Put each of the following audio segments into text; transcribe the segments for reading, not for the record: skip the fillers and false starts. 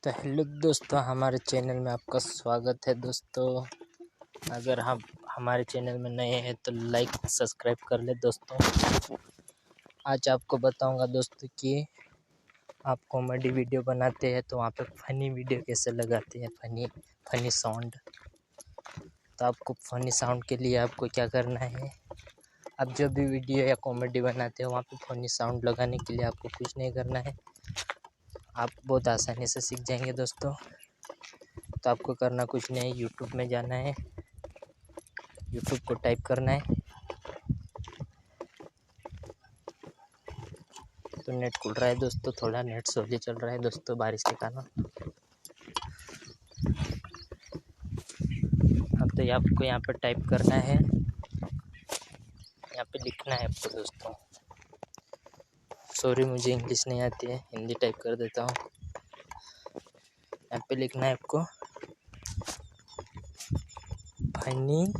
तो हेलो दोस्तों, हमारे चैनल में आपका स्वागत है। दोस्तों, अगर हम हमारे चैनल में नए हैं तो लाइक सब्सक्राइब कर ले। दोस्तों, आज आपको बताऊंगा दोस्तों कि आप कॉमेडी वीडियो बनाते हैं तो वहाँ पे फ़नी वीडियो कैसे लगाते हैं, फ़नी साउंड। तो आपको फ़नी साउंड के लिए आपको क्या करना है, आप जब भी वीडियो या कॉमेडी बनाते हो वहाँ पे फ़नी साउंड लगाने के लिए आपको कुछ नहीं करना है, आप बहुत आसानी से सीख जाएंगे दोस्तों। तो आपको करना कुछ नहीं, यूट्यूब में जाना है, यूट्यूब को टाइप करना है। तो नेट खुल रहा है दोस्तों, थोड़ा नेट स्लोली चल रहा है दोस्तों बारिश के कारण। हाँ, तो आपको यहाँ पर टाइप करना है, यहाँ पे लिखना है आपको दोस्तों। सॉरी, मुझे इंग्लिश नहीं आती है, हिंदी टाइप कर देता हूँ। यहाँ पे लिखना है आपको फनी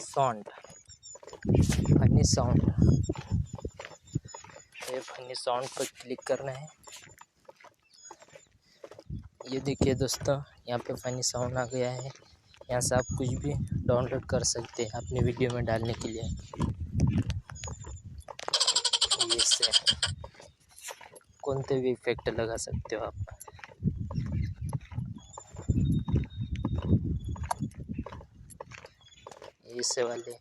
साउंड। ये फनी साउंड पर क्लिक करना है। ये देखिए दोस्तों, यहाँ पे फनी साउंड आ गया है। यहाँ से आप कुछ भी डाउनलोड कर सकते हैं अपनी वीडियो में डालने के लिए। इससे कोणते भी इफेक्ट लगा सकते हो आप। इससे वाले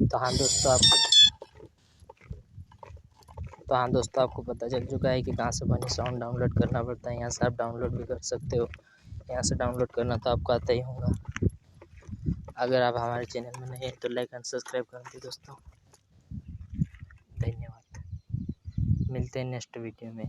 तो हाँ दोस्तों, आपको पता चल चुका है कि कहाँ से फनी साउंड डाउनलोड करना पड़ता है। यहाँ से आप डाउनलोड भी कर सकते हो। यहाँ से डाउनलोड करना तो आपको आता ही होगा। अगर आप हमारे चैनल में नए हैं तो लाइक एंड सब्सक्राइब कर दीजिए दोस्तों। धन्यवाद, मिलते हैं नेक्स्ट वीडियो में।